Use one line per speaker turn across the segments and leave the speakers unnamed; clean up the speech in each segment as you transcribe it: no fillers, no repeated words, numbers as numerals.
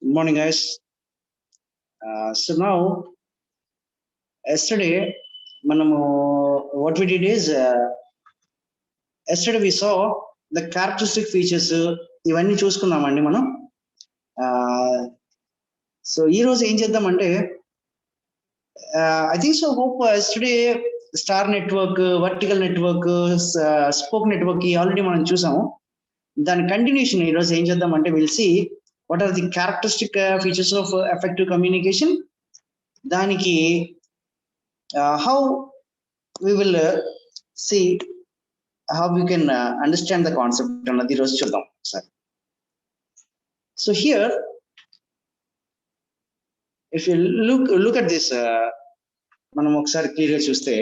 Good morning, guys. So now, yesterday, what we did is, yesterday we saw the characteristic features. ఇవన్నీ చూసుకున్నామండి మనం. So ఈ రోజు ఏం చేద్దామంటే, I think so. Hope yesterday star network, vertical network, spoke network already మనం చూసాము. దాని continuation ఈ రోజు ఏం చేద్దామంటే, we'll see what are the characteristic features of effective communication. దానికి how we will see how we can understand the concept అన్నది ఈరోజు చూద్దాం ఒకసారి. So here, if you look at this, మనం ఒకసారి క్లియర్గా చూస్తే,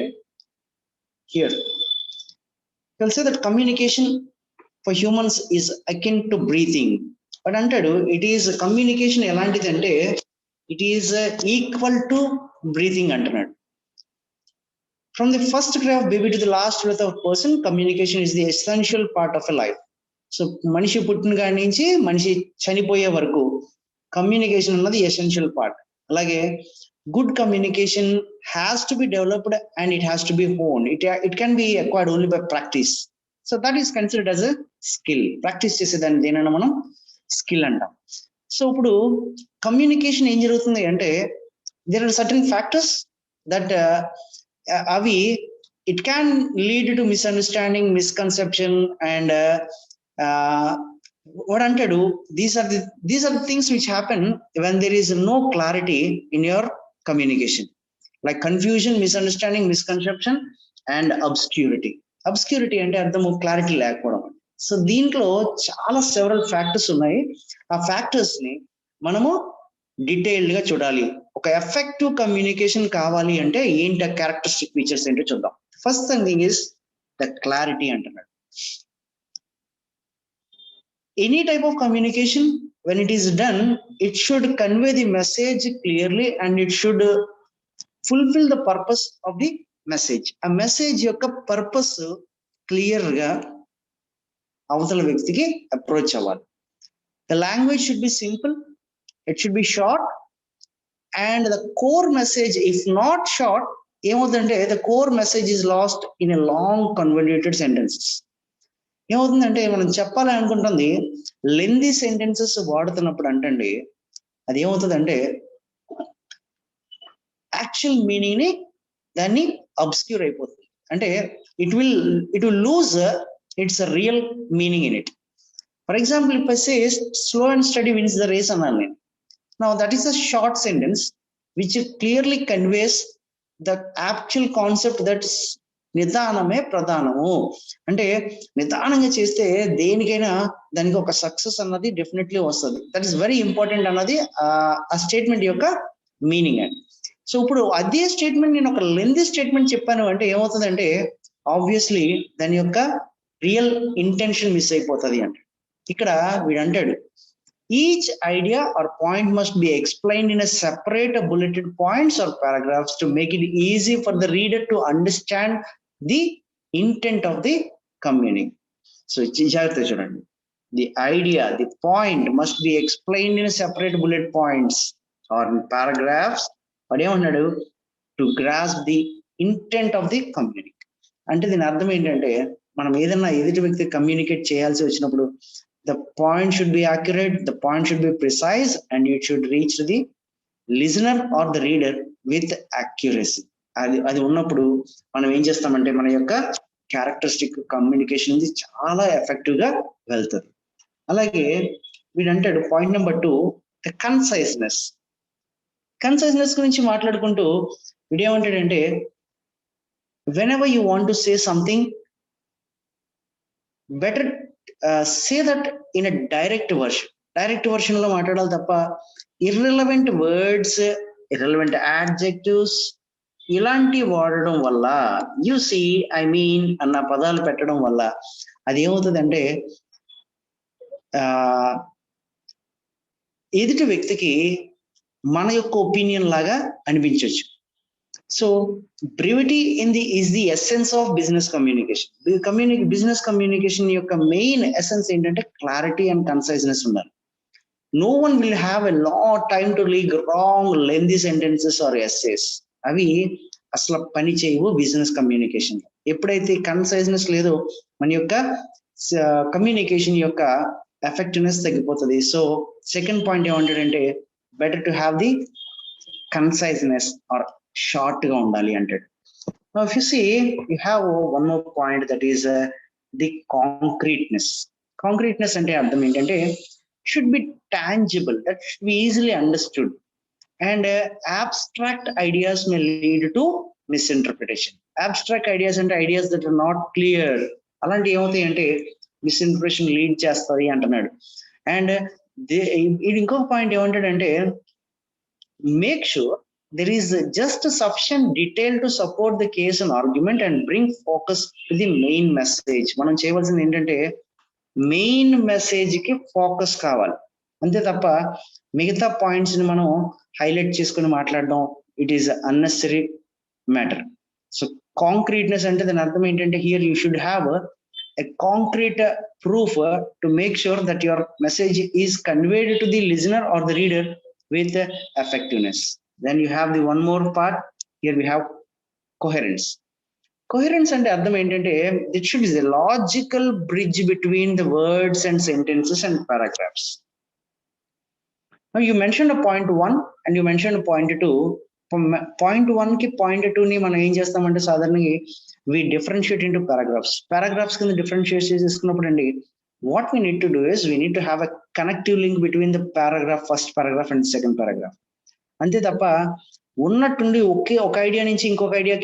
here you'll say that communication for humans is akin to breathing. But అంటాడు ఇట్ ఈస్ కమ్యూనికేషన్ ఎలాంటిది అంటే it is equal to breathing అంటున్నాడు. From the first cry of baby to the last breath of person, communication is the essential part of a life. So మనిషి పుట్టిన కాడి నుంచి మనిషి చనిపోయే వరకు కమ్యూనికేషన్ అన్నది ఎసెన్షియల్ పార్ట్. అలాగే good communication has to be developed and it has to be honed. It can be acquired only by practice. So that is considered as a skill. Practice చేసేదాన్ని దేనైనా మనం స్కిల్ అంటాం. So ఇప్పుడు communication ఏం జరుగుతుంది అంటే there are certain factors that అవి it can lead to misunderstanding, misconception and వాడు అంటాడు these are the things which happen when there is no clarity in your communication, like confusion, misunderstanding, misconception and obscurity. Obscurity అంటే అర్థము clarity లేకపోవడం. So దీంట్లో చాలా several factors ఉన్నాయి. ఆ factors ని మనము డీటెయిల్డ్ గా చూడాలి. ఒక ఎఫెక్టివ్ కమ్యూనికేషన్ కావాలి అంటే ఏంటి క్యారెక్టరిస్టిక్ ఫీచర్స్ ఏంటో చూద్దాం. First thing is the clarity అంటున్నాడు. Any type of communication when it is done, it should convey the message clearly and it should fulfill the purpose of the message. ఆ message యొక్క purpose clear గా అవతల వ్యక్తికి approach అవ్వాలి. The language should be simple, it should be short and the core message if not short ఏమవుతుందంటే the core message is lost in a long convoluted sentences. ఏమవుతుందంటే మనం చెప్పాలని అనుకుంటుంది లెందీ సెంటెన్సెస్ వాడుతున్నప్పుడు అంటండి అది ఏమవుతుందంటే యాక్చువల్ మీనింగ్ ని దాన్ని అబ్స్క్యూర్ అయిపోతుంది. అంటే it will lose its a real meaning in it. For example, if I say slow and steady wins the race anani, now that is a short sentence which clearly conveys the actual concept that నిదానమే ప్రధానము. అంటే నిదానంగా చేస్తే దేనికైనా దానికి ఒక success అన్నది definitely వస్తుంది. That is very important అన్నది ఆ స్టేట్మెంట్ యొక్క మీనింగ్ అండి. సో ఇప్పుడు అదే స్టేట్మెంట్ నేను ఒక లెంతీ స్టేట్మెంట్ చెప్పాను అంటే ఏమవుతుందంటే ఆబ్వియస్లీ దాని యొక్క రియల్ ఇంటెన్షన్ మిస్ అయిపోతుంది అంటే. ఇక్కడ వీడు అంటాడు each idea or point must be explained in separate bulleted points or paragraphs to make it easy for the reader to understand the intent of the communication. So జాగ్రత్త చూడండి, the idea, the point must be explained in separate bullet points or paragraphs. వాడు ఏమన్నాడు to grasp the intent of the communication. అంటే దీని అర్థం ఏంటంటే మనం ఏదన్నా ఎదుటి వ్యక్తి కమ్యూనికేట్ చేయాల్సి వచ్చినప్పుడు the point should be accurate, the point should be precise and it should reach the listener or the reader with accuracy. అది ఉన్నప్పుడు మనం ఏం చేస్తామంటే మన యొక్క క్యారెక్టరిస్టిక్ కమ్యూనికేషన్ ఇది చాలా ఎఫెక్టివ్ గా వెళ్తుంది. అలాగే వీడంటాడు point number 2 the conciseness. Conciseness గురించి మాట్లాడుకుంటూ వీడేమంటాడంటే whenever you want to say something, better say that in a direct version లో మాట్లాడాలి తప్ప irrelevant words, irrelevant adjectives ఇలాంటి వాడడం వల్ల you see, I mean అన్న పదాలు పెట్టడం వల్ల అది ఏమవుతుందంటే ఎదుటి వ్యక్తికి మన యొక్క ఒపీనియన్ లాగా అనిపించవచ్చు. So brevity is the essence of business communication. Business communication యొక్క మెయిన్ ఎసెన్స్ ఏంటంటే క్లారిటీ అండ్ కన్సైజ్నెస్ ఉండాలి. no one will have a lot time to read wrong lengthy sentences or essays. అవి అసలు పని చేయవు బిజినెస్ కమ్యూనికేషన్. ఎప్పుడైతే conciseness లేదో మన యొక్క కమ్యూనికేషన్ యొక్క ఎఫెక్టివ్నెస్ తగ్గిపోతుంది. సో సెకండ్ పాయింట్ ఏమంటాడంటే better to have the conciseness or short గా ఉండాలి అంటాడు. Now if you see, you have one more point, that is the concreteness. Concreteness అంటే అర్థం ఏంటంటే should be tangible, that should be easily understood, and abstract ideas may lead to misinterpretation. Abstract ideas అంటే ideas that are not clear, అలాంటి ఏమవుతాయి అంటే misinterpretation lead చేస్తుంది అంటున్నాడు. And ఇది ఇంకొక పాయింట్ ఏమంటాడంటే make sure there is just sufficient detail to support the case and argument and bring focus to the main message. మనం చేయవలసింది ఏంటంటే మెయిన్ మెసేజ్ కి ఫోకస్ కావాలి, అంతే తప్ప మిగతా పాయింట్స్ ని మనం హైలైట్ చేసుకుని మాట్లాడడం it is unnecessary matter. So concreteness అంటే దాని అర్థం ఏంటంటే here you should have a concrete proof to make sure that your message is conveyed to the listener or the reader with effectiveness. Then you have the one more part, here we have coherence. Coherence అంటే అర్థం ఏంటంటే it should be a logical bridge between the words and sentences and paragraphs. Now you mentioned a point 1 and you mentioned a point 2. Point 1 కి point 2 ని మనం ఏం చేస్తామంటే సాధారణంగా we differentiate into paragraphs కింద differentiate చేసుకున్నప్పుడు అండి what we need to do is we need to have a connective link between the paragraph, first paragraph and second paragraph. అంతే తప్ప ఉన్నట్టుండి ఒక ఐడియా నుంచి ఇంకొక ఐడియా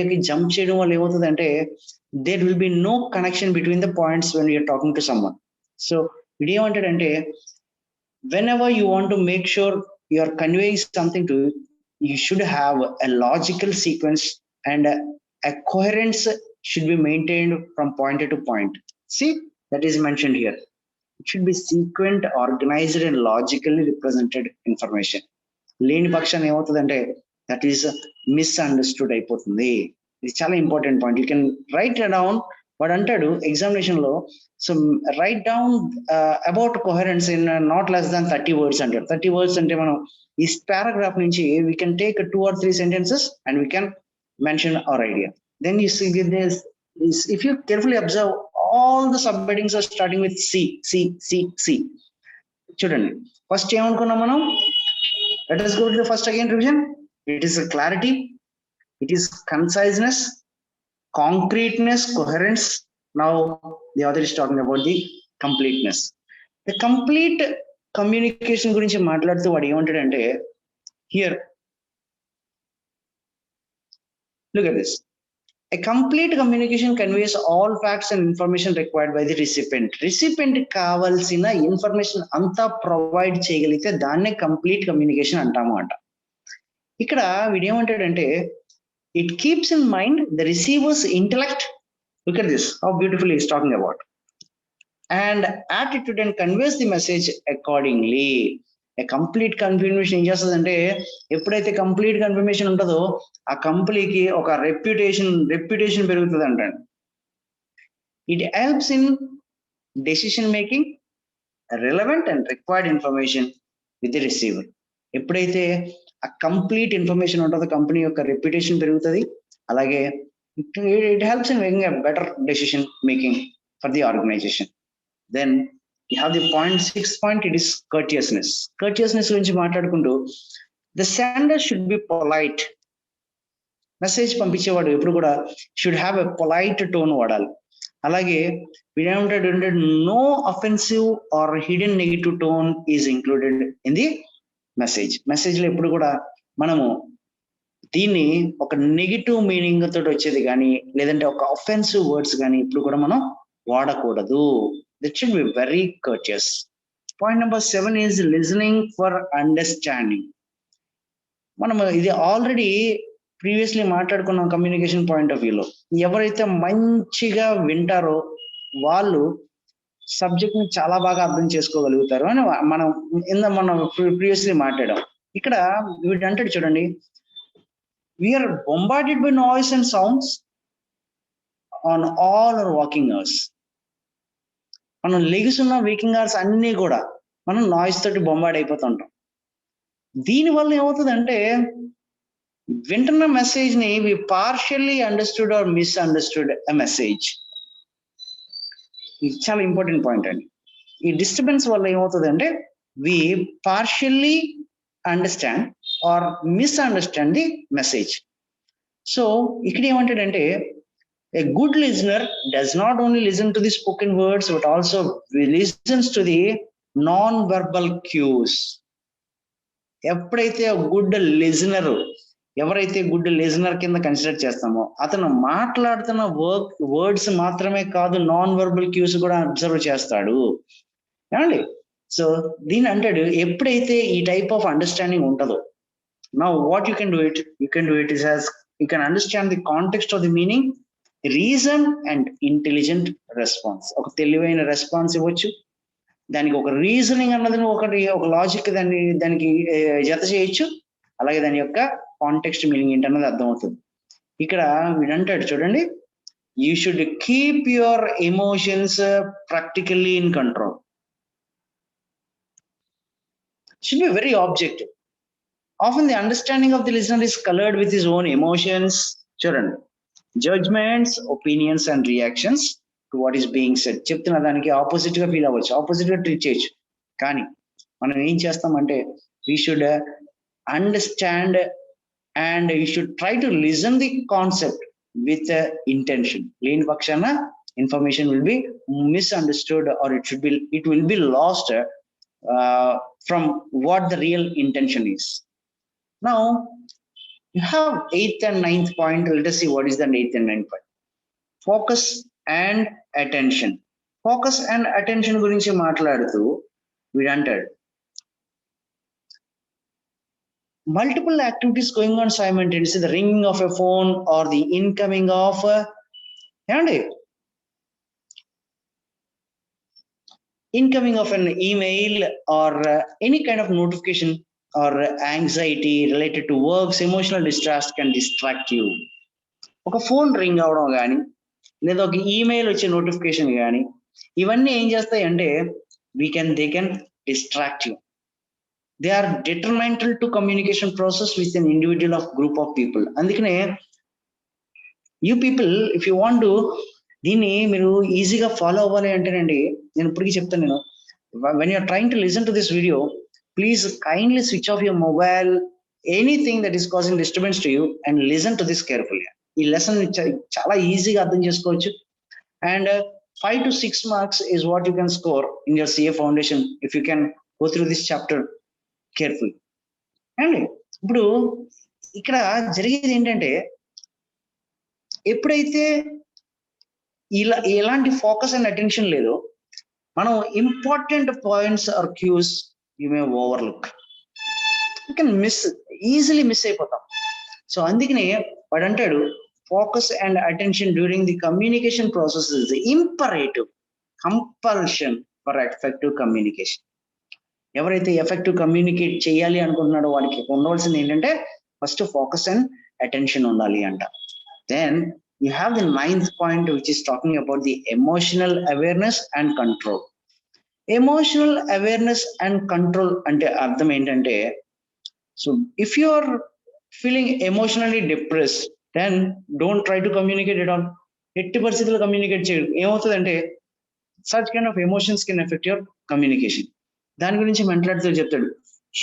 నుంచి జంప్ చేయడం వల్ల ఏమవుతుందంటే there will be no connection between the points when you're talking to someone. So ఇది ఏమంటాడంటే whenever you want to make sure you are conveying something to you should have a logical sequence and a coherence should be maintained from point to point. See, that is mentioned here. It should be sequent, organized and logically represented information. లేని పక్షాన్ని ఏమవుతుందంటే that is misunderstood అయిపోతుంది. ఇది చాలా important point. You can write down, వాడు అంటాడు examination లో, so right down about coherence in not less than 30 words అంటాడు. 30 words అంటే మనం ఈ పారాగ్రాఫ్ నుంచి we can take 2 or 3 sentences and we can mention our idea. Then you see this, if you carefully observe, all the subheadings are starting with C. చూడండి first ఏమనుకున్నాం మనం, let us go to the first again revision. It is a clarity, it is conciseness, concreteness, coherence. Now the author is talking about the completeness. The complete communication గురించి మాట్లాడుతూ వాడు ఏమంటాడంటే here, look at this. A complete communication conveys all facts and information required by the recipient. Recipient కావాల్సిన information అంతా provide చేయగలిగితే దాన్నే complete communication అంటాము అంట. ఇక్కడ వీడేమంటాడంటే it keeps in mind the receiver's intellect, look at this how beautiful is talking about, and attitude and conveys the message accordingly. Complete confirmation ఏం చేస్తుందంటే ఎప్పుడైతే కంప్లీట్ కన్ఫర్మేషన్ ఉంటుందో ఆ కంపెనీకి ఒక రెప్యుటేషన్ పెరుగుతుంది అంటాడు. It helps in decision making relevant and required information with the receiver. ఎప్పుడైతే ఆ కంప్లీట్ ఇన్ఫర్మేషన్ ఉంటుందో కంపెనీ యొక్క రెప్యుటేషన్ పెరుగుతుంది, అలాగే it helps in making a better decision making for the organisation. Then you have the point 6 point, it is courteousness. Courteousness గురించి మాట్లాడుకుంటూ the sender should be polite. Message పంపించేవాడు ఎప్పుడు కూడా should have a polite tone వాడాలి. అలాగే వీడేమంటాడు, no offensive or hidden negative tone is included in the message లో ఎప్పుడు కూడా మనము దీన్ని ఒక నెగిటివ్ మీనింగ్ తోటి వచ్చేది కానీ లేదంటే ఒక అఫెన్సివ్ వర్డ్స్ కానీ ఇప్పుడు కూడా మనం వాడకూడదు. That should be very courteous. Point number 7 is listening for understanding. మనం ఇది ఆల్రెడీ ప్రీవియస్లీ మాట్లాడుకున్నాం కమ్యూనికేషన్ పాయింట్ ఆఫ్ వ్యూలో. ఎవరైతే మంచిగా వింటారో వాళ్ళు సబ్జెక్ట్ ని చాలా బాగా అర్థం చేసుకోగలుగుతారు అని మనం ప్రీవియస్లీ మాట్లాడాం. ఇక్కడ వీడు అంటాడు చూడండి, we're bombarded by noise and sounds on all our walking hours. మనం లెగిసున్న వేకింగ్ అవర్స్ అన్ని కూడా మనం నాయిస్ తోటి బొంబాడ్ అయిపోతుంటాం. దీనివల్ల ఏమవుతుందంటే వింటున్న మెసేజ్ ని we partially understood or misunderstood a message. ఇది చాలా ఇంపార్టెంట్ పాయింట్ అండి. ఈ డిస్టర్బెన్స్ వల్ల ఏమవుతుందంటే we partially understand or misunderstand the message. So ఇక్కడ ఏమంటాడంటే a good listener does not only listen to the spoken words but also listens to the non-verbal cues. ఎప్పుడైతే good listener, ఎవరైతే good listener కింద consider చేస్తామో అతను మాట్లాడుతున్న words మాత్రమే కాదు, నాన్ వర్బల్ క్యూస్ కూడా అబ్జర్వ్ చేస్తాడు ఏమండి. సో దీని అంటాడు ఎప్పుడైతే ఈ టైప్ ఆఫ్ అండర్స్టాండింగ్ ఉంటుందో, now what you can do it, you can do it is as you can understand the context of the meaning, reason and intelligent response. ఒక తెలివైన రెస్పాన్స్ ఇవ్వచ్చు, దానికి ఒక రీజనింగ్ అన్నది ఒక లాజిక్ దానికి జత చేయొచ్చు, అలాగే దాని యొక్క కాంటెక్స్ట్ మీనింగ్ ఏంటన్నది అర్థమవుతుంది. ఇక్కడ వీడంటాడు చూడండి, you should keep your emotions practically in control. Should be very objective. Often the understanding of the listener is coloured with his own emotions. చూడండి, judgements, opinions and reactions to what is being said. చెప్తున్న దానికి opposite గా feel అవ్వచ్చు, opposite గా treat చేయొచ్చు. కానీ మనం ఏం చేస్తామంటే we should understand and you should try to listen the concept with intention. లేని పక్షాన information will be misunderstood or it will be lost from what the real intention is. Now you have 8th and 9th point. Let us see what is the 8th and 9th point. Focus and attention. Focus and attention గురించి మాట్లాడుతూ వీడు అంటాడు, multiple activities going on simultaneously, the ringing of a phone or the incoming of an email or any kind of notification or anxiety related to works, emotional distress can distract you. ఒక phone ring అవడం కానీ లేదా ఒక email వచ్చే notification కానీ ఇవన్నీ ఏం చేస్తాయి అంటే they can distract you. They are detrimental to communication process with an individual of group of people. అందుకనే you people if you want to దీన్ని మీరు ఈజీగా ఫాలో అవ్వాలి అంటేనండి, నేను ఇప్పటికీ చెప్తాను, నేను when you are trying to listen to this video, please kindly switch off your mobile, anything that is causing disturbance to you, and listen to this carefully. ఈ లెసన్ చాలా ఈజీగా అర్థం చేసుకోవచ్చు. And 5 to 6 marks is what you can score in your CA foundation if you can go through this chapter carefully. అండి ఇప్పుడు ఇక్కడ జరిగేది ఏంటంటే ఎప్పుడైతే ఎలాంటి ఫోకస్ అండ్ అటెన్షన్ లేదో మనం important points or cues you may overlook, you can easily miss అయిపోతాం. సో అందుకనే వాడు అంటాడు focus and attention during the communication process is imperative compulsion for effective communication. ఎవరైతే ఎఫెక్టివ్ కమ్యూనికేట్ చేయాలి అనుకుంటున్నాడో వాడికి ఉండవలసింది ఏంటంటే ఫస్ట్ ఫోకస్ అండ్ అటెన్షన్ ఉండాలి అంట. Then you have the 9th point which is talking about the emotional awareness and control. Emotional awareness and control ante ardham entante, so if you are feeling emotionally depressed then don't try to communicate at all. ఎట్టి పరిస్థితుల్లో communicate చేయరు. ఏమవుతుందంటే such kind of emotions can affect your communication. దాని గురించి మాట్లాడుతూ చెప్తాడు,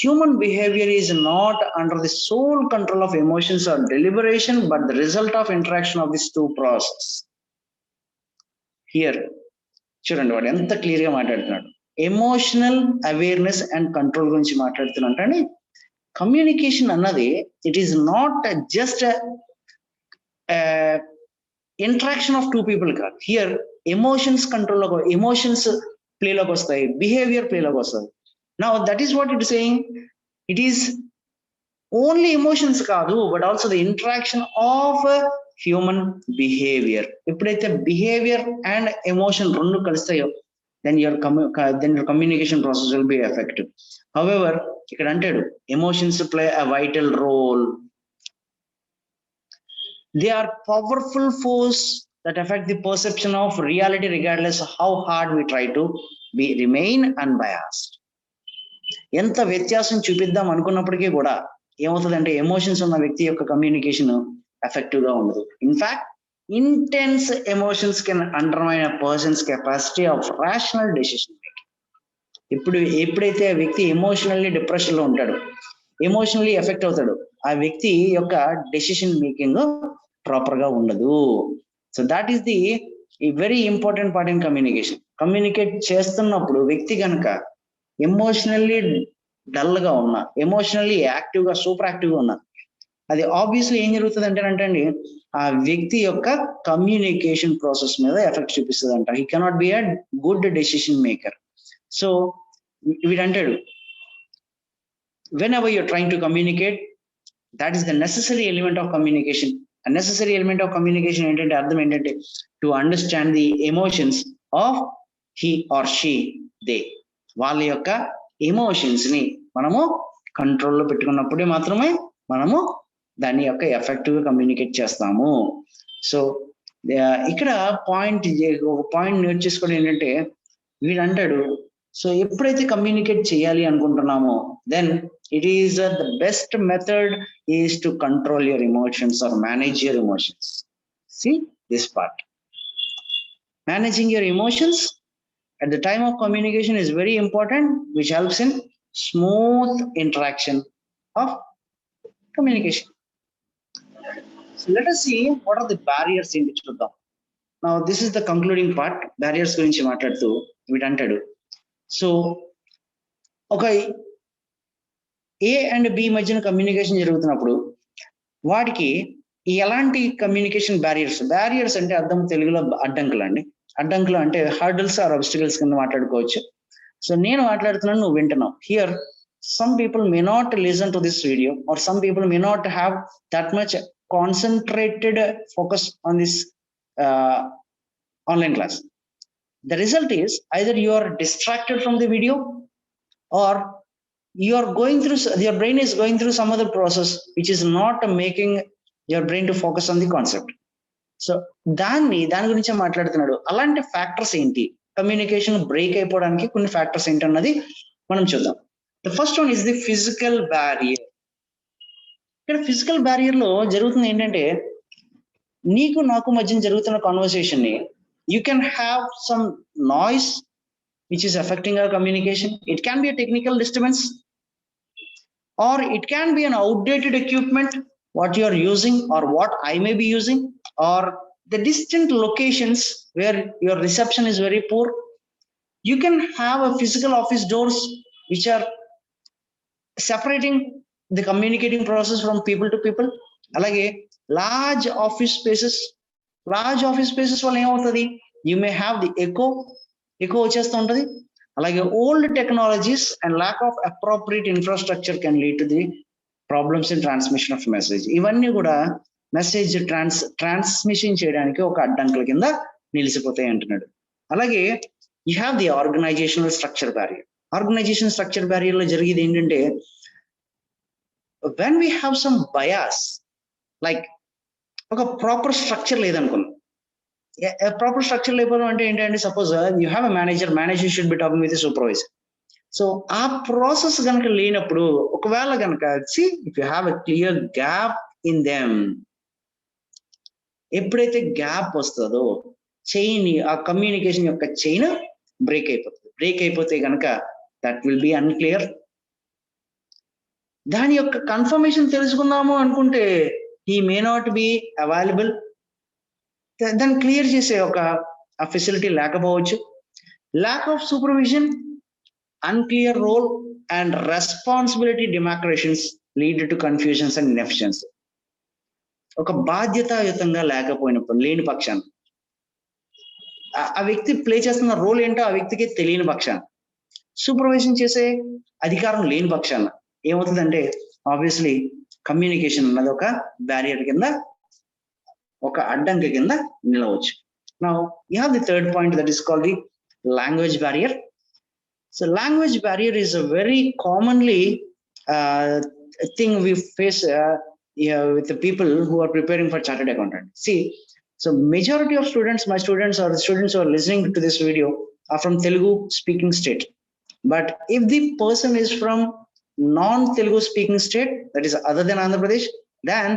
human behavior is not under the sole control of emotions or deliberation but the result of interaction of these two process. Here చూడండి వాడు ఎంత clear గా మాట్లాడుతున్నాడు. Emotional awareness and control గురించి మాట్లాడుతున్నాడు. కానీ కమ్యూనికేషన్ అన్నది it is not just interaction of 2 people కాదు. హియర్ ఎమోషన్స్ కంట్రోల్, ఎమోషన్స్ ప్లేలోకి వస్తాయి, బిహేవియర్ ప్లేలోకి వస్తుంది. Now that is what it is saying. It is only emotions కాదు but also the interaction of human behavior. ఎప్పుడైతే behaviour and emotion రెండు కలుస్తాయో then your communication process will be effective. However ఇక్కడ అంటాడు emotions play a vital role. They are powerful force that affect the perception of reality regardless of how hard we try to remain unbiased. ఎంత వ్యత్యాసం చూపిద్దాం అనుకున్నప్పటికీ కూడా ఏమవుతుందంటే emotions ఉన్న వ్యక్తి యొక్క కమ్యూనికేషన్ ఎఫెక్టివ్ గా ఉండదు. In fact intense emotions can undermine a person's capacity of rational decision making. ఎప్పుడైతే ఆ వ్యక్తి ఎమోషనల్లీ డిప్రెషన్ లో ఉంటాడు, ఎమోషనల్లీ ఎఫెక్ట్ అవుతాడు, ఆ వ్యక్తి యొక్క డెసిషన్ మేకింగ్ ప్రాపర్ గా ఉండదు. So that is the very important part in communication. Communicate చేస్తున్నప్పుడు వ్యక్తి కనుక ఎమోషనల్లీ డల్ గా ఉన్నా, ఎమోషనల్లీ యాక్టివ్ గా సూపర్ యాక్టివ్ గా ఉన్నా, అది ఆబ్వియస్లీ ఏం జరుగుతుంది అంటే అండి ఆ వ్యక్తి యొక్క కమ్యూనికేషన్ ప్రాసెస్ మీద ఎఫెక్ట్ చూపిస్తుంది అంట. He cannot be a good decision maker. So వీడంటాడు, whenever you're trying to communicate, that is the necessary element of communication. A necessary element of communication ఏంటంటే అర్థం ఏంటంటే to understand the emotions of he or she they. వాళ్ళ యొక్క emotions ని మనము కంట్రోల్లో పెట్టుకున్నప్పుడే మాత్రమే మనము దాని యొక్క ఎఫెక్టివ్ గా కమ్యూనికేట్ చేస్తాము. సో ఇక్కడ ఒక పాయింట్ నోట్ చేసుకోవడం ఏంటంటే వీడు అంటాడు, సో ఎప్పుడైతే కమ్యూనికేట్ చేయాలి అనుకుంటున్నామో then it is the best method is to control your emotions or manage your emotions. See this part, managing your emotions at the time of communication is very important, which helps in smooth interaction of communication. So let us see what are the barriers in which చూద్దాం. Now this is the concluding part. Barriers గురించి మాట్లాడుతూ వీడు అంటాడు, so ఒక ఏ and B మధ్యన communication జరుగుతున్నప్పుడు వాటికి ఎలాంటి కమ్యూనికేషన్ బ్యారియర్స్ అంటే అర్థం తెలుగులో అడ్డంకులు అండి. అడ్డంకులు అంటే హర్డల్స్ ఆర్ ఆబ్స్టికల్స్ కింద మాట్లాడుకోవచ్చు. సో నేను మాట్లాడుతున్నాను, నువ్వు వింటున్నావు. Here some people may not listen to this video or some people may not have that much concentrated focus on this online class. The result is either you are distracted from the video or you are going through, your brain is going through some other process which is not making your brain to focus on the concept. So దాని గురించి మాట్లాడుతున్నాడు. అలాంటి factors ఏంటి, communication break అయిపోవడానికి కొన్ని factors ఏంటి అన్నది మనం చూద్దాం. The first one is the physical barrier. ఇక్కడ ఫిజికల్ బ్యారియర్ లో జరుగుతుంది ఏంటంటే నీకు నాకు మధ్య జరుగుతున్న కాన్వర్సేషన్ ని you can have some noise which is affecting our communication. It can be a technical disturbance or it can be an outdated equipment what you are using or what I may be using, or the distant locations where your reception is very poor. You can have a physical office doors which are separating the communicating process from people to people. Alage large office spaces వల్ల ఏమవుతుంది, you may have the echo వచ్చేస్తూ ఉంటుంది. అలాగే old technologies and lack of appropriate infrastructure can lead to the problems in transmission of message. ఇవన్నీ కూడా message transmission చేయడానికి ఒక అడ్డంకుల కింద నిలిచిపోతాయి అంటున్నాడు. అలాగే you have the organisational structure barrier. Organisation structure barrier లో జరిగేది ఏంటంటే when we have some bias, like ఒక ప్రాపర్ స్ట్రక్చర్ లేదనుకున్నాం. ప్రాపర్ స్ట్రక్చర్ లేకపోవడం అంటే ఏంటంటే suppose you have a manager should be talking with supervisor. So ఆ ప్రాసెస్ కనుక లేనప్పుడు, ఒకవేళ కనుక if you have a clear gap in them, ఎప్పుడైతే గ్యాప్ వస్తుందో చైన్, ఆ కమ్యూనికేషన్ యొక్క చైన్ బ్రేక్ అయిపోతే కనుక దట్ విల్ బి అన్క్లియర్. దాని యొక్క కన్ఫర్మేషన్ తెలుసుకుందాము అనుకుంటే he may not be available. దాన్ని క్లియర్ చేసే ఒక ఫెసిలిటీ లేకపోవచ్చు. Lack of supervision, unclear role and responsibility demarcations lead to confusions and inefficiency. ఒక బాధ్యతాయుతంగా లేని పక్షాన, ఆ వ్యక్తి ప్లే చేస్తున్న రోల్ ఏంటో ఆ వ్యక్తికి తెలియని పక్షాన, సూపర్వైజన్ చేసే అధికారం లేని పక్షాన ఏమవుతుందంటే ఆబ్వియస్లీ కమ్యూనికేషన్ అన్నది ఒక బ్యారియర్ కింద, ఒక అడ్డంకి కింద నిలవచ్చు. Now you have the third point that is called the language barrier. So language barrier is a very commonly thing we face with the people who are preparing for chartered accountant. See, so majority of students, my students or the students who are listening to this video are from Telugu speaking state. But if the person is from non-Telugu speaking state, that is other than Andhra Pradesh, then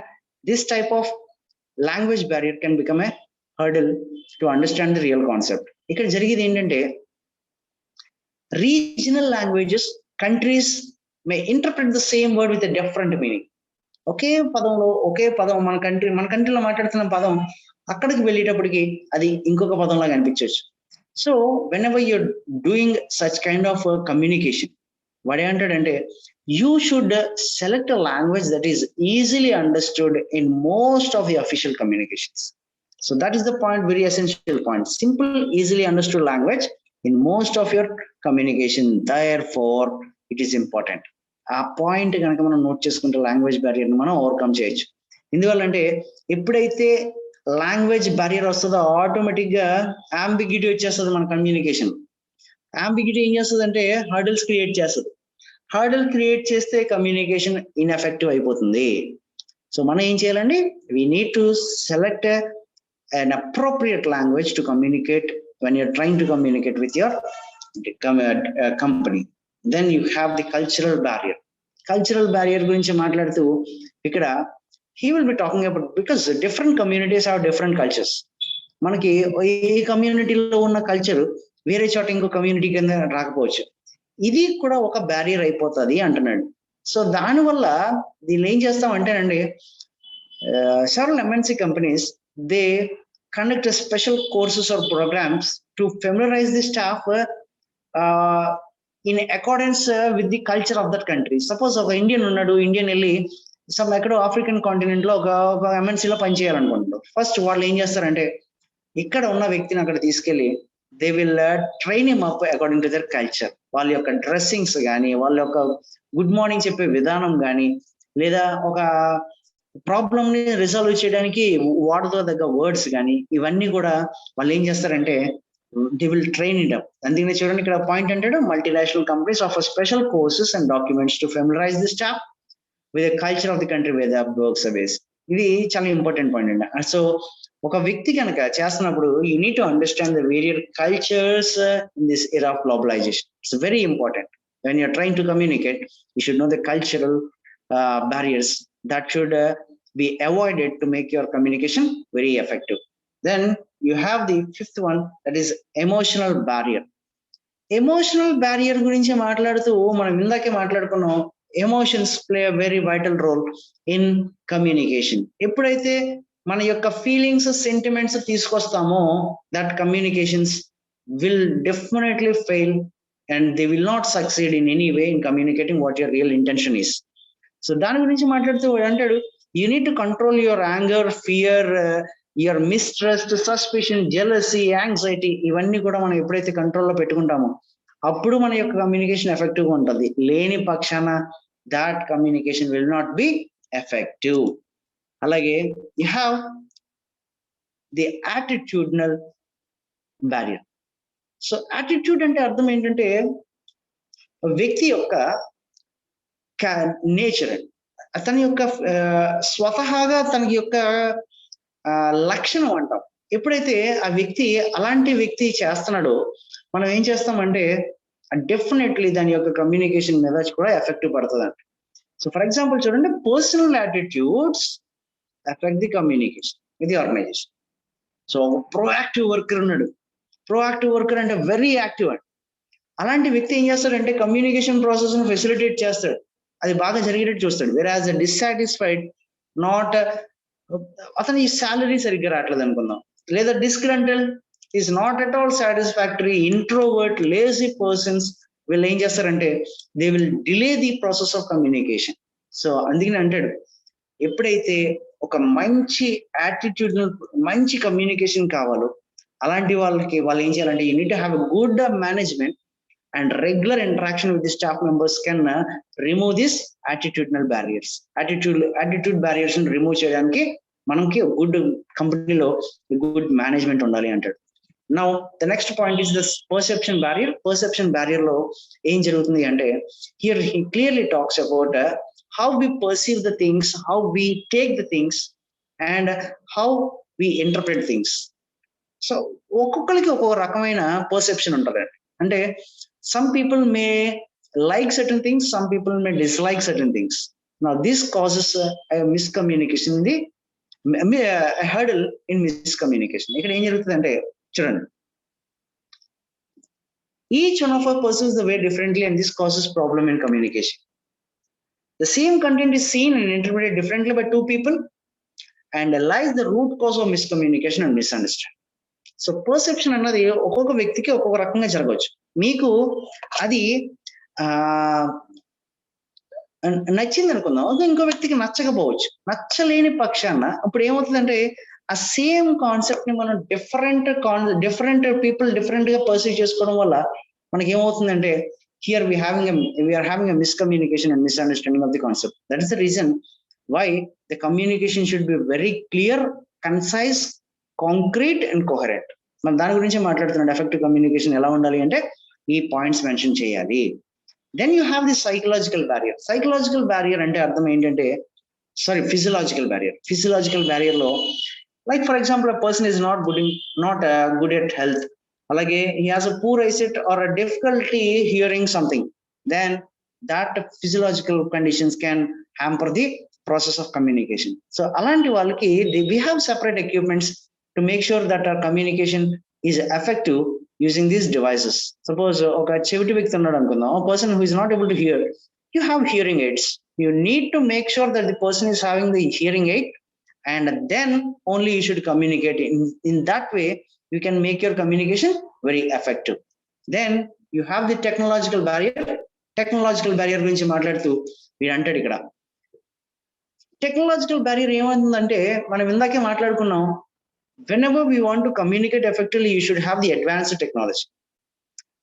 this type of language barrier can become a hurdle to understand the real concept. ఇక్కడ జరిగేది ఏంటంటే regional languages, countries may interpret the same word with a different meaning. ఒకే పదంలో ఒకే పదం మన కంట్రీలో మాట్లాడుతున్న పదం అక్కడికి వెళ్ళేటప్పటికి అది ఇంకొక పదంలాగా అనిపించవచ్చు. So when ever you're doing such kind of communication, వాడు ఏమంటాడంటే you should select a language that is easily understood in most of the official communications. So that is the point, very essential point. Simple, easily understood language in most of your communication. Their four it is important. ఆ point కనుక మనం note చేసుకుంటే language barrier మనం overcome చేయొచ్చు. ఎందువల్లంటే ఎప్పుడైతే language barrier వస్తుందో automatic గా అంబిగ్యూటీ వచ్చేస్తుంది మన కమ్యూనికేషన్. అంబిగ్యూటీ ఏం చేస్తుంది అంటే హర్డల్స్ క్రియేట్ చేస్తుంది. హర్డల్ క్రియేట్ చేస్తే కమ్యూనికేషన్ ఇన్ఎఫెక్టివ్ అయిపోతుంది. సో మనం ఏం చేయాలండి, we need to select an appropriate language to communicate when you're trying to communicate with your company. Then you have the cultural barrier. Cultural barrier గురించి మాట్లాడుతూ ఇక్కడ he will be talking about, because different communities have different cultures. మనకి ఈ కమ్యూనిటీలో ఉన్న culture వేరే చోట ఇంకో కమ్యూనిటీ కింద రాకపోవచ్చు. ఇది కూడా ఒక బ్యారియర్ అయిపోతుంది అంటున్నాడు. సో దానివల్ల దీన్ని ఏం చేస్తాం అంటేనండి, several MNC companies, they conduct a special courses or programs to familiarize the staff in accordance with the culture of that country. Suppose ఒక ఇండియన్ ఉన్నాడు, ఇండియన్ వెళ్ళి సమ్ ఎక్కడో ఆఫ్రికన్ కాంటినెంట్ లో ఒక ఎంఎన్సీలో పనిచేయాలనుకుంటారు. ఫస్ట్ వాళ్ళు ఏం చేస్తారంటే ఇక్కడ ఉన్న వ్యక్తిని అక్కడ తీసుకెళ్లి they will train him up according to their culture. వాళ్ళ యొక్క డ్రెస్సింగ్స్ కానీ, వాళ్ళ యొక్క గుడ్ మార్నింగ్ చెప్పే విధానం కానీ, లేదా ఒక ప్రాబ్లమ్ ని రిజాల్వ్ చేయడానికి వాడుతో దగ్గర వర్డ్స్ కానీ, ఇవన్నీ కూడా వాళ్ళు ఏం చేస్తారంటే they will train it up. అందుకనే చూడండి ఇక్కడ పాయింట్ అంటాడు, multinational companies offer special courses and documents to familiarise the staff with the culture of the country where the works are based. ఇది చాలా ఇంపార్టెంట్ పాయింట్ అండి. సో ఒక వ్యక్తి కనుక చేస్తున్నప్పుడు you need to understand the various cultures in this era of globalisation. It's very important. When you're trying to communicate, you should know the cultural barriers that should be avoided to make your communication very effective. Then you have the fifth one, that is emotional barrier. Emotional barrier గురించి మాట్లాడుతూ మనం ఇందాకే మాట్లాడుకున్నాం, emotions play a very vital role in communication. ఎప్పుడైతే మన యొక్క feelings, sentiments తీసుకొస్తామో that communications will definitely fail and they will not succeed in any way in communicating what your real intention is. So దాని గురించి మాట్లాడుతూ అంటాడు, you need to control your anger, fear, your mistrust, suspicion, jealousy, anxiety. ఇవన్నీ కూడా మనం ఎప్పుడైతే కంట్రోల్లో పెట్టుకుంటామో అప్పుడు మన యొక్క కమ్యూనికేషన్ ఎఫెక్టివ్గా ఉంటుంది. లేని పక్షాన that communication will not be effective. అలాగే you have the attitudinal barrier. So attitude అంటే అర్థం ఏంటంటే వ్యక్తి యొక్క నేచర్, అతని యొక్క స్వతహాగా తనకి యొక్క లక్షణం అంటాం. ఎప్పుడైతే ఆ వ్యక్తి అలాంటి వ్యక్తి చేస్తున్నాడో మనం ఏం చేస్తామంటే డెఫినెట్లీ దాని యొక్క కమ్యూనికేషన్ మీద కూడా ఎఫెక్ట్ పడుతుంది అంట. సో ఫర్ ఎగ్జాంపుల్ చూడండి, personal attitudes effect the communication with the organisation. So proactive worker ఉన్నాడు, ప్రోయాక్టివ్ వర్కర్ అంటే వెరీ యాక్టివ్ అండి. అలాంటి వ్యక్తి ఏం చేస్తాడంటే కమ్యూనికేషన్ ప్రాసెస్ ను ఫెసిలిటేట్ చేస్తాడు, అది బాగా జరిగేటట్టు చూస్తాడు. వేర్ యాజ్ డిస్సాటిస్ఫైడ్, నాట్, అతని శాలరీ సరిగ్గా రావట్లేదు అనుకుందాం, లేదా disgruntled, is not at all satisfactory, introvert, lazy persons వీళ్ళు ఏం చేస్తారంటే they will delay the process of communication. So అందుకని అంటాడు ఎప్పుడైతే ఒక మంచి యాటిట్యూడ్, మంచి కమ్యూనికేషన్ కావాలో అలాంటి వాళ్ళకి వాళ్ళు ఏం చేయాలంటే you need to have a good management and regular interaction with the staff members can remove these attitudinal barriers. Attitude barriers ని రిమూవ్ చేయడానికి మనకి గుడ్ కంపెనీలో గుడ్ మేనేజ్మెంట్ ఉండాలి అంటాడు. Now the next point is this perception barrier. Perception barrier లో ఏం జరుగుతుంది అంటే here he clearly talks about how we perceive the things, how we take the things and how we interpret things. So ఒక్కొక్కరికి ఒక్కొక్క రకమైన perception ఉంటుంది. అంటే some people may like certain things, some people may dislike certain things. Now this causes a miscommunication in the a hurdle in miscommunication. ఇక్కడ ఏం జరుగుతుందంటే చూడండి, each one of us perceives the way differently and this causes problem in communication. The same content is seen and interpreted differently by two people and lies the root cause of miscommunication and misunderstanding. So perception అన్నది ఒక్కొక్క వ్యక్తికి ఒక్కొక్క రకంగా జరగవచ్చు. మీకు అది నచ్చింది అనుకుందాం, ఇంకో వ్యక్తికి నచ్చకపోవచ్చు. నచ్చలేని పక్షాన ఇప్పుడు ఏమవుతుందంటే ఆ సేమ్ కాన్సెప్ట్ ని మనం డిఫరెంట్ పీపుల్ డిఫరెంట్ గా పర్సీవ్ చేసుకోవడం వల్ల మనకి ఏమవుతుందంటే here we are having a miscommunication and misunderstanding of the concept. That is the reason why the communication should be very clear, concise, concrete and coherent. మనం దాని గురించి మాట్లాడుతున్నాం. ఎఫెక్టివ్ కమ్యూనికేషన్ ఎలా ఉండాలి అంటే ఈ పాయింట్స్ మెన్షన్ చేయాలి. Then you have the psychological barrier. Psychological barrier అంటే అర్థం ఏంటంటే ఫిజియలాజికల్ బ్యారియర్ లో like for example a person is not good at health, అలాగే he has a poor eyesight or a difficulty hearing something, then that physiological conditions can hamper the process of communication. So అలాంటి వాళ్ళకి we have separate equipments to make sure that our communication is effective using these devices. Suppose ఒక చెవిటి వ్యక్తి ఉన్నాడు అనుకుందాం, a person who is not able to hear, you have hearing aids. You need to make sure that the person is having the hearing aid and then only you should communicate. In that way you can make your communication very effective. Then you have the technological barrier గురించి మాట్లాడుతూ వీడు అంటాడు ఇక్కడ technological barrier ఏమవుతుందంటే మనం ఇందాకే మాట్లాడుకున్నాం, whenever we want to communicate effectively you should have the advanced technology.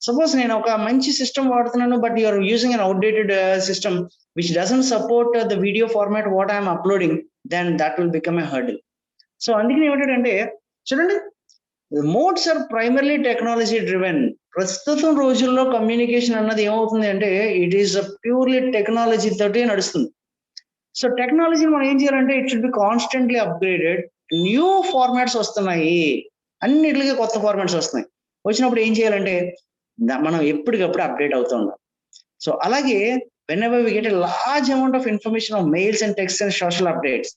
Suppose నేను ఒక మంచి సిస్టమ్ వాడుతున్నాను but you are using an outdated system which doesn't support the video format what I am uploading, then that will become a hurdle. So అందుకని ఏమిటంటే చూడండి, modes are primarily technology driven. ప్రస్తుతం రోజుల్లో communication అన్నది ఏమవుతుంది అంటే it is purely technology తోటి నడుస్తుంది. సో టెక్నాలజీని మనం ఏం చేయాలంటే it should B constantly upgraded. New formats వస్తున్నాయి, అన్నిటికీ కొత్త ఫార్మాట్స్ వస్తున్నాయి. వచ్చినప్పుడు ఏం చేయాలంటే మనం ఎప్పటికప్పుడు అప్డేట్ అవుతూ ఉండాలి. సో అలాగే whenever we get a large amount of information of mails and texts and social updates,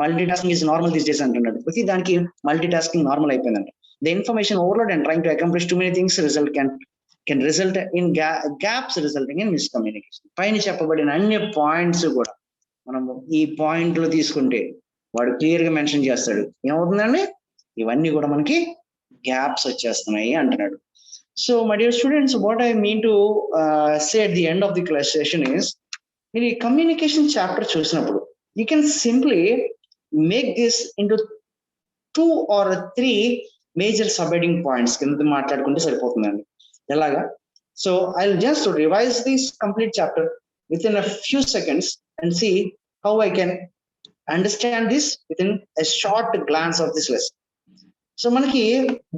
multitasking is normal these days అంటున్నాడు. ప్రతి దానికి మల్టీటాస్కింగ్ నార్మల్ అయిపోయిందంట. The information overload and trying to accomplish too many things can result in gaps resulting in miscommunication. పైన చెప్పబడిన అన్ని points కూడా మనం ఈ పాయింట్ లో తీసుకుంటే వాడు క్లియర్ గా మెన్షన్ చేస్తాడు. ఏమవుతుందండి, ఇవన్నీ కూడా మనకి గ్యాప్స్ వచ్చేస్తున్నాయి అంటున్నాడు. So my dear students, what I mean to say at the end of the class session is, మీరు ఈ కమ్యూనికేషన్ చాప్టర్ చూసినప్పుడు you can simply make this into 2 or 3 major subheading points కింద మాట్లాడుకుంటే సరిపోతుందండి. ఎలాగా? So I will just revise this complete chapter within a few seconds and see how I can understand this within a short glance of this lesson. So మనకి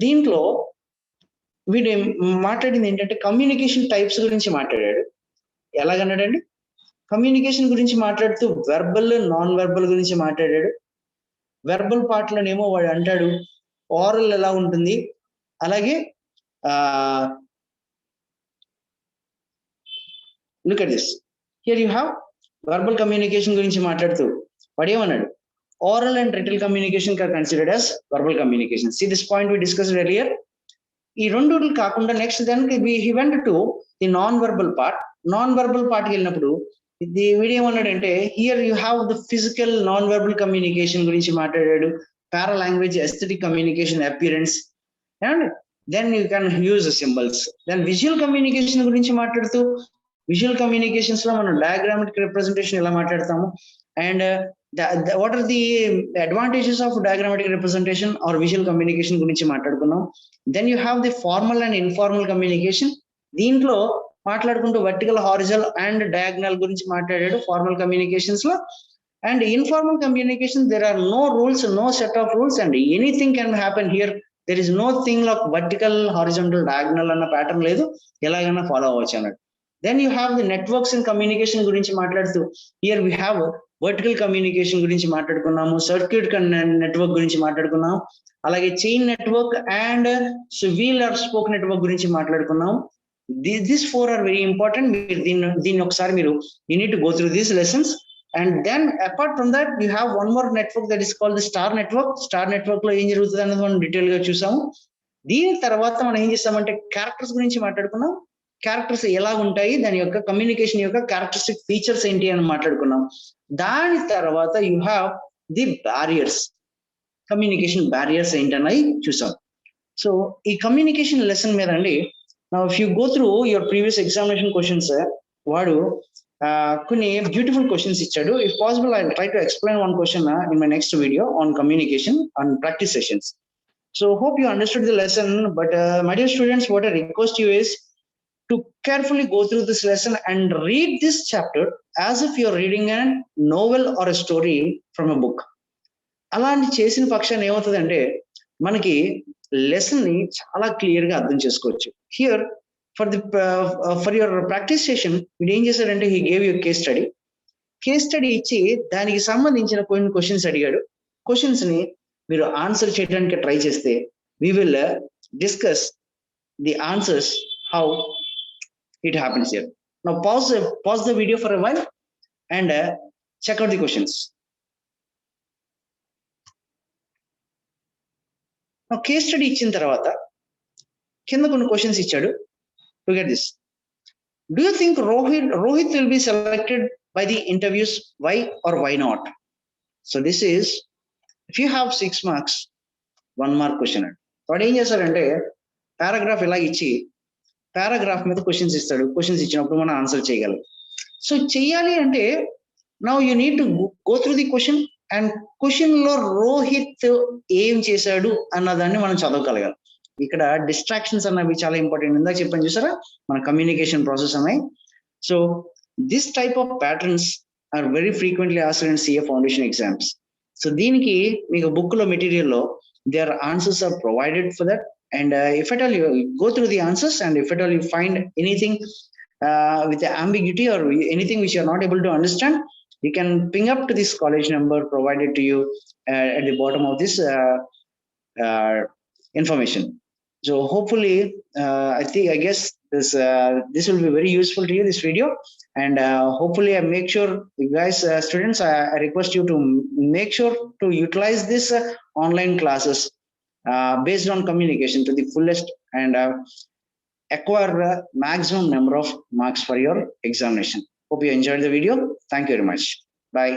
దీంట్లో వీడు మాట్లాడింది ఏంటంటే communication types గురించి మాట్లాడాడు. ఎలాగన్నాడండి? Communication గురించి మాట్లాడుతూ verbal, non verbal గురించి మాట్లాడాడు. వెర్బల్ పార్ట్ లోనేమో వాడు అంటాడు ఓరల్ ఎలా ఉంటుంది, అలాగే look at this, here you have verbal communication గురించి మాట్లాడుతూ వాడు ఏమన్నాడు, oral and written communication are considered as verbal communication. See this point we discussed earlier. ఈ రెండు కాకుండా next then he went to the non-verbal part. Non-verbal part కి వెళ్ళినప్పుడు వీడు ఏమన్నాడంటే here you have the physical nonverbal communication గురించి మాట్లాడాడు, paralanguage, aesthetic communication, appearance, and then you can use symbols. Then visual communication గురించి మాట్లాడుతూ విజువల్ కమ్యూనికేషన్స్ లో మనం డయాగ్రామాటిక్ రిప్రజెంటేషన్ ఎలా మాట్లాడతాము and what are the advantages of diagrammatic representation or visual communication గురించి మాట్లాడుకున్నాం. then you have the formal and informal communication. దీంట్లో మాట్లాడుకుంటూ వర్టికల్, హారిజాంటల్ అండ్ డయాగ్నల్ గురించి మాట్లాడాడు ఫార్మల్ కమ్యూనికేషన్స్ లో. And informal communication there are no rules, no set of rules and anything can happen here. there is no thing like vertical, horizontal, diagonal అన్న pattern లేదు, ఎలాగైనా follow అవ్వచ్చు అన్నాడు. then you have the networks and communication గురించి మాట్లాడుతూ here we have vertical communication గురించి మాట్లాడుకున్నాము, circuit network గురించి మాట్లాడుకున్నాం, అలాగే chain network and wheel or spoke network గురించి మాట్లాడుకున్నాం. These four are very important. దీన్ని ఒకసారి మీరు you need to go through these lessons. And then apart from that you have one more network that is called the star network. Star network లో ఏం జరుగుతుంది అన్నది మనం డీటెయిల్ గా చూసాము. దీని తర్వాత మనం ఏం చేస్తామంటే క్యారెక్టర్స్ గురించి మాట్లాడుకున్నాం. క్యారెక్టర్స్ ఎలా ఉంటాయి, దాని యొక్క కమ్యూనికేషన్ యొక్క క్యారెక్టరిస్టిక్ ఫీచర్స్ ఏంటి అని మాట్లాడుకున్నాం. దాని తర్వాత you have the barriers, communication barriers ఏంటన్నది చూసాం. సో ఈ కమ్యూనికేషన్ లెసన్ మీద అండి, now if you go through your previous examination questions, వాడు కొన్ని బ్యూటిఫుల్ క్వశ్చన్స్ ఇచ్చాడు. If possible I try to explain one question in my next video on communication on practice sessions. So hope you understood the lesson, but my dear students, what I request you is to carefully go through this lesson and read this chapter as if you're reading a novel or a story from a book. అలాంటి చేసిన పక్షాన్ని ఏమవుతుందంటే మనకి lesson ని చాలా clear గా అర్థం చేసుకోవచ్చు. Here for your practice session మీరు ఏం చేశాడంటే he gave you case study ఇచ్చి దానికి సంబంధించిన కొన్ని క్వశ్చన్స్ అడిగాడు. క్వశ్చన్స్ ని మీరు ఆన్సర్ చేయడానికి ట్రై చేస్తే we will discuss the answers how it happens here. Now pause the video for a while and check out the questions. Now case study ఇచ్చిన తర్వాత కింద కొన్ని క్వశ్చన్స్ ఇచ్చాడు. Look at this. Do you think Rohit will be selected by the interviews? Why or why not? So this is, if you have 6 marks, 1 mark question. వాడు ఏం చేస్తాడంటే paragraph ఇలా ఇచ్చి పారాగ్రాఫ్ మీద క్వశ్చన్స్ ఇస్తాడు. క్వశ్చన్స్ ఇచ్చినప్పుడు మనం ఆన్సర్ చేయగలం. సో చెయ్యాలి అంటే now you need to go through the question and question లో రోహిత్ ఏం చేశాడు అన్నదాన్ని మనం చదవగలగాలి. ఇక్కడ డిస్ట్రాక్షన్స్ అన్నవి చాలా ఇంపార్టెంట్. ఇందాక చెప్పాను చూసారా మన కమ్యూనికేషన్ ప్రాసెస్ అన్నాయి. So this type of patterns are very frequently asked in CA foundation exams. So దీనికి మీకు బుక్ లో మెటీరియల్లో their answers are provided for that, and if at all you go through the answers and if at all you find anything with the ambiguity or anything which you are not able to understand, you can ping up to this college number provided to you at the bottom of this information. So hopefully I guess this will be very useful to you, this video, and hopefully I make sure you guys students, I request you to make sure to utilize this online classes based on communication to the fullest and acquire a maximum number of marks for your examination. Hope you enjoyed the video. Thank you very much. Bye.